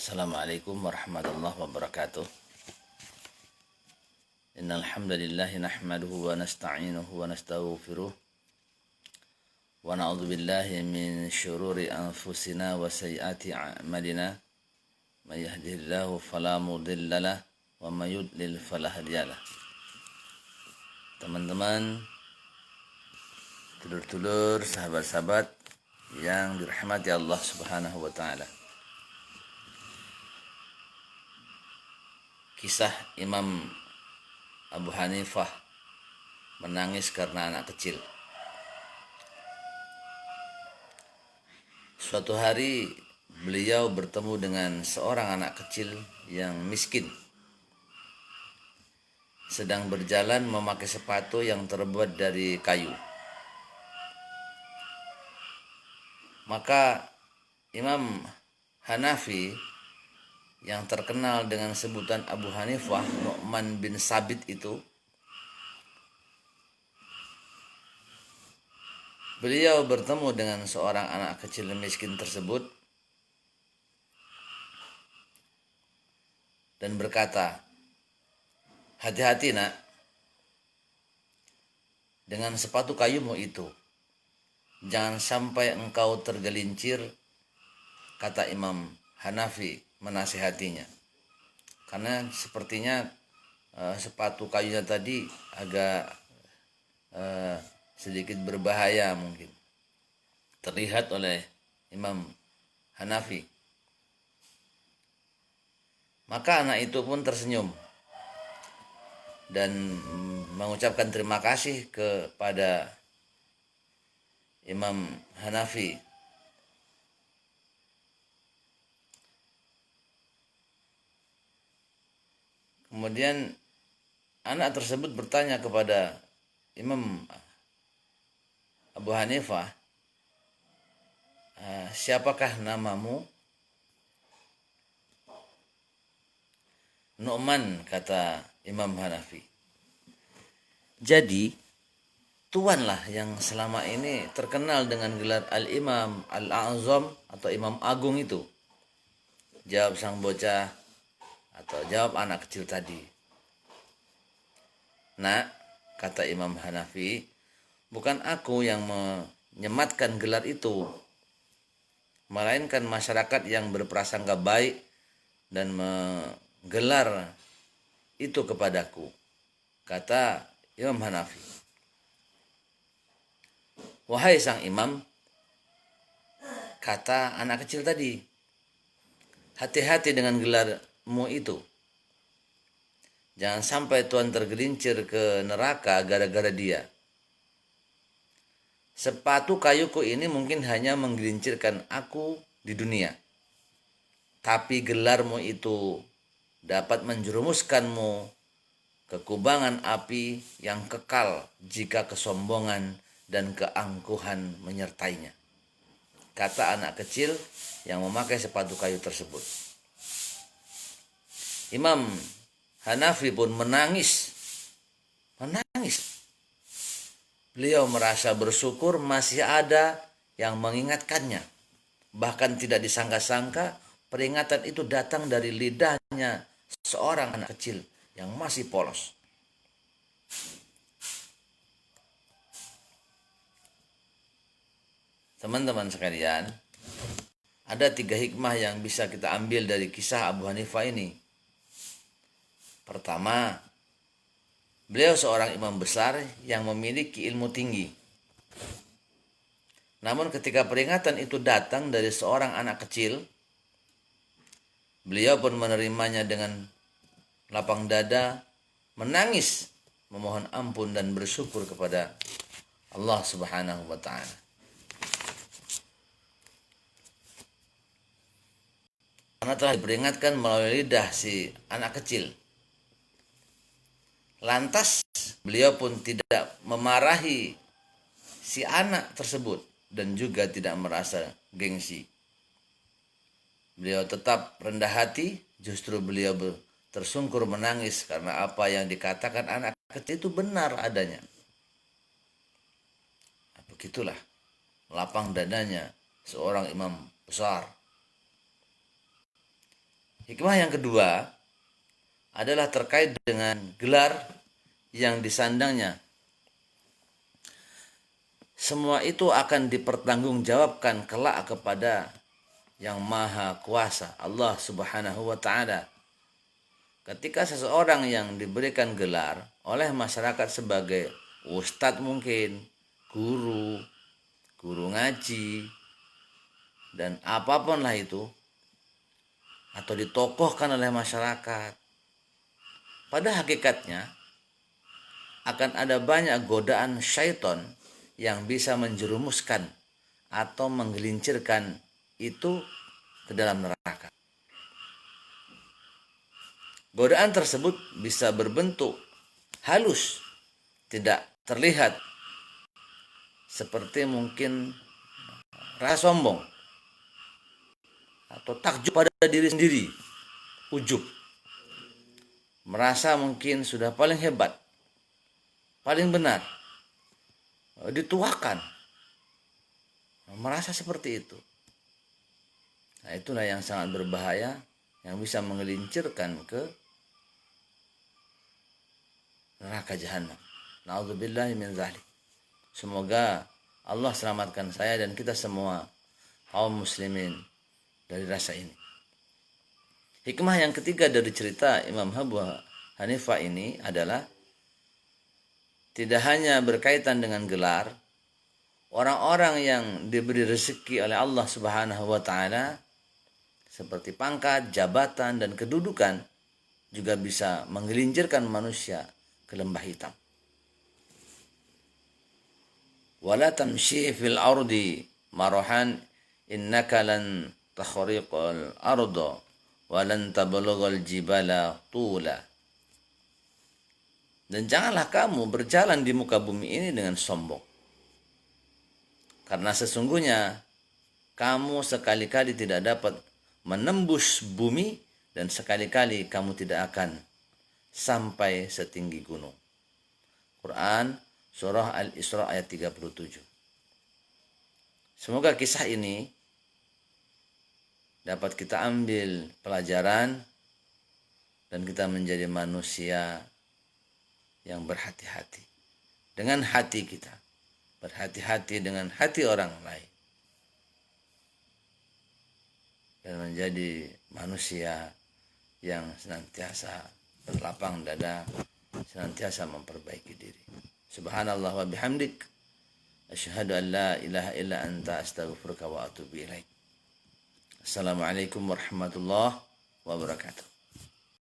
Assalamualaikum warahmatullahi wabarakatuh. Innal hamdalillah nahmaduhu wa nasta'inuhu wa nastaghfiruh wa na'udzu billahi min syururi anfusina wa sayyiati a'malina. May yahdihillahu fala mudhillalah wa may yudlil fala hadiyalah. Teman-teman, dulur-dulur, sahabat-sahabat yang dirahmati Allah Subhanahu wa taala. Kisah Imam Abu Hanifah menangis karena anak kecil. Suatu hari beliau bertemu dengan seorang anak kecil yang miskin, sedang berjalan memakai sepatu yang terbuat dari kayu. Maka Imam Hanafi yang terkenal dengan sebutan Abu Hanifah, Nu'man bin Sabit itu, beliau bertemu dengan seorang anak kecil miskin tersebut dan berkata, "Hati-hati nak, dengan sepatu kayumu itu, jangan sampai engkau tergelincir," kata Imam Hanafi menasihatinya. Karena sepertinya sepatu kayunya tadi agak sedikit berbahaya mungkin, terlihat oleh Imam Hanafi. Maka anak itu pun tersenyum dan mengucapkan terima kasih kepada Imam Hanafi. Kemudian anak tersebut bertanya kepada Imam Abu Hanifah, "Siapakah namamu?" "Nu'man," kata Imam Hanafi. Jadi tuanlah yang selama ini terkenal dengan gelar Al-Imam Al-A'zam atau Imam Agung itu. Jawab sang bocah, atau jawab anak kecil tadi. "Nak," kata Imam Hanafi, "bukan aku yang menyematkan gelar itu, melainkan masyarakat yang berprasangka baik dan menggelar itu kepadaku," kata Imam Hanafi. "Wahai sang imam," kata anak kecil tadi, "hati-hati dengan gelarmu itu. Jangan sampai Tuhan tergelincir ke neraka gara-gara dia. Sepatu kayuku ini mungkin hanya menggelincirkan aku di dunia, tapi gelarmu itu dapat menjerumuskanmu ke kubangan api yang kekal jika kesombongan dan keangkuhan menyertainya," kata anak kecil yang memakai sepatu kayu tersebut. Imam Hanafi pun menangis. Beliau merasa bersyukur masih ada yang mengingatkannya. Bahkan tidak disangka-sangka peringatan itu datang dari lidahnya seorang anak kecil yang masih polos. Teman-teman sekalian, ada 3 hikmah yang bisa kita ambil dari kisah Abu Hanifah ini. Pertama, beliau seorang imam besar yang memiliki ilmu tinggi. Namun ketika peringatan itu datang dari seorang anak kecil, beliau pun menerimanya dengan lapang dada, menangis, memohon ampun dan bersyukur kepada Allah Subhanahu wa taala. Karena telah diperingatkan melalui lidah si anak kecil. Lantas beliau pun tidak memarahi si anak tersebut dan juga tidak merasa gengsi. Beliau tetap rendah hati, justru beliau tersungkur menangis karena apa yang dikatakan anak kecil itu benar adanya. Begitulah lapang dadanya seorang imam besar. Hikmah yang kedua adalah terkait dengan gelar yang disandangnya. Semua itu akan dipertanggungjawabkan kelak kepada yang maha kuasa, Allah subhanahu wa ta'ala. Ketika seseorang yang diberikan gelar oleh masyarakat sebagai ustadz mungkin, guru, guru ngaji, dan apapun lah itu, atau ditokohkan oleh masyarakat, pada hakikatnya akan ada banyak godaan syaitan yang bisa menjerumuskan atau menggelincirkan itu ke dalam neraka. Godaan tersebut bisa berbentuk halus, tidak terlihat, seperti mungkin rasa sombong atau takjub pada diri sendiri, ujub, merasa mungkin sudah paling hebat, paling benar, dituakan, merasa seperti itu. Nah, itulah yang sangat berbahaya, yang bisa menggelincirkan ke neraka jahanam. Na'udzubillahi min dzalik. Semoga Allah selamatkan saya dan kita semua kaum muslimin dari rasa ini. Hikmah yang ketiga dari cerita Imam Abu Hanifah ini adalah tidak hanya berkaitan dengan gelar, orang-orang yang diberi rezeki oleh Allah Subhanahu wa taala seperti pangkat, jabatan, dan kedudukan juga bisa menggelincirkan manusia ke lembah hitam. Wala tamshi fil ardi marahan innaka lan takhriqal arda wa lan tablughal jibala tula. Dan janganlah kamu berjalan di muka bumi ini dengan sombong. Karena sesungguhnya kamu sekali-kali tidak dapat menembus bumi dan sekali-kali kamu tidak akan sampai setinggi gunung. Quran Surah Al-Isra ayat 37. Semoga kisah ini dapat kita ambil pelajaran dan kita menjadi manusia yang berhati-hati dengan hati kita, berhati-hati dengan hati orang lain, dan menjadi manusia yang senantiasa berlapang dada, senantiasa memperbaiki diri. Subhanallah wa bihamdik, asyhadu an la ilaha illa anta, astaghfiruka wa atubu ilaik. Assalamualaikum warahmatullahi wabarakatuh.